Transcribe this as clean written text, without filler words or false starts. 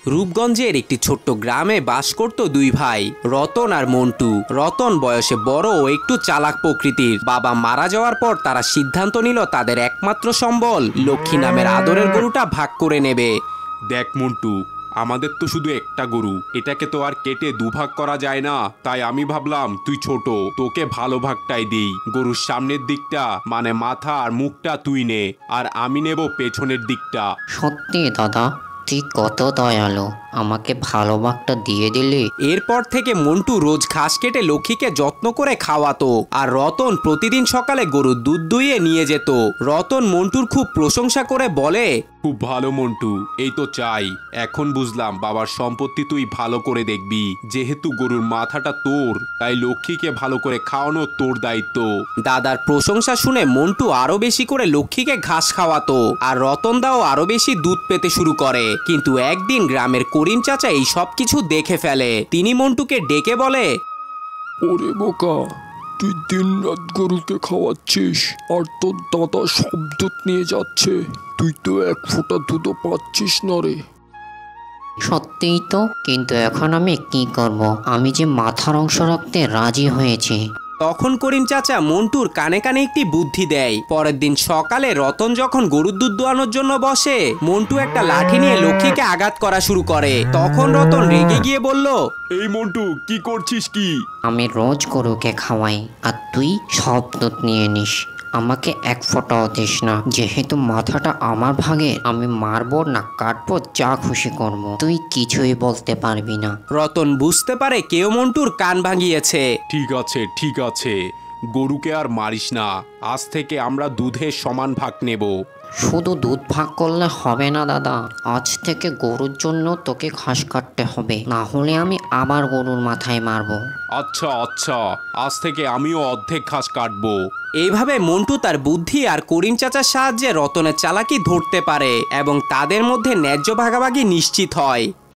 রূপগঞ্জের একটি ছোট্ট গ্রামে বাস করত দুই ভাই, রতন আর মন্টু। রতন বয়সে বড় ও একটু চালাক প্রকৃতির। বাবা মারা যাওয়ার পর তারা সিদ্ধান্ত নিল তাদের একমাত্র সম্বল লক্ষ্মী নামের আদরের গরুটা ভাগ করে নেবে। দেখ মন্টু, আমাদের তো শুধু একটা গরু, এটাকে তো আর কেটে দুভাগ করা যায় না। তাই আমি ভাবলাম তুই ছোট, তোকে ভালো ভাগটাই দিই। গরুর সামনের দিকটা মানে মাথা আর মুখটা তুই নে, আর আমি নেব পেছনের দিকটা। সত্যি দাদা, তুই কত দয়ালু, আমাকে ভালো ভাগটা দিয়ে দিলি। এরপর থেকে মন্টু রোজ ঘাস কেটে লক্ষ্মীকে যত্ন করে খাওয়াতো, আর রতন প্রতিদিন সকালে গরুর দুধ দুইয়ে নিয়ে যেত। রতন মন্টুর খুব প্রশংসা করে বলে, খুব ভালো মন্টু, এই তো চাই। এখন বুঝলাম বাবার সম্পত্তি তুই ভালো করে দেখবি। যেহেতু গরুর মাথাটা তোর, তাই লক্ষ্মীকে ভালো করে খাওয়ানো তোর দায়িত্ব। দাদার প্রশংসা শুনে মন্টু আরো বেশি করে লক্ষ্মীকে ঘাস খাওয়াতো, আর রতনদাও আরো বেশি দুধ পেতে শুরু করে। কিন্তু একদিন গ্রামের করিম চাচা এই সব কিছু দেখে ফেলে। তিনি মন্টুকে ডেকে বলে, ওরে বোকা, তুই দিন রাত গরুকে খাওয়াচ্ছিস আর তোর দাদা সব দুধ নিয়ে যাচ্ছে, তুই তো এক ফোঁটা দুধও পাচ্ছিস না রে। সত্যিই তো, কিন্তু এখন আমি কি করব? আমি যে মাথার অংশ রাখতে রাজি হয়েছি। তখন করিম চাচা মন্টুর কানে কানে একটি বুদ্ধি দেয়। পরের দিন সকালে রতন যখন গরুর দুধ দোয়ানোর জন্য বসে, মন্টু একটা লাঠি নিয়ে লক্ষ্মীকে আঘাত করা শুরু করে। তখন রতন রেগে গিয়ে বলল, এই মন্টু, কি করছিস কি? আমি রোজ গরুকে খাওয়াই আর তুই সব দুধ নিয়ে নিস, আমাকে এক ফোঁটাও দিস না। যেহেতু মাথাটা আমার ভাগে, আমি মারবো না কাটবো, যা খুশি করবো, তুই কিছুই বলতে পারবি না। রতন বুঝতে পারে কেউ মন্টুর কান ভাঙিয়েছে। ঠিক আছে ঠিক আছে, গরুকে আর মারিস না। আজ থেকে আমরা দুধের সমান ভাগ নেব। শুধু দুধ ভাগ করলে হবে না দাদা, আজ থেকে গরুর জন্য তোকে ঘাস কাটতে হবে, না হলে আমি আবার গরুর মাথায় মারবো। আচ্ছা আচ্ছা, আজ থেকে আমিও অর্ধেক ঘাস কাটবো। এইভাবে মন্টু তার বুদ্ধি আর করিম চাচার সাহায্যে রতনের চালাকি ধরতে পারে এবং তাদের মধ্যে ন্যায্য ভাগাভাগি নিশ্চিত হয়।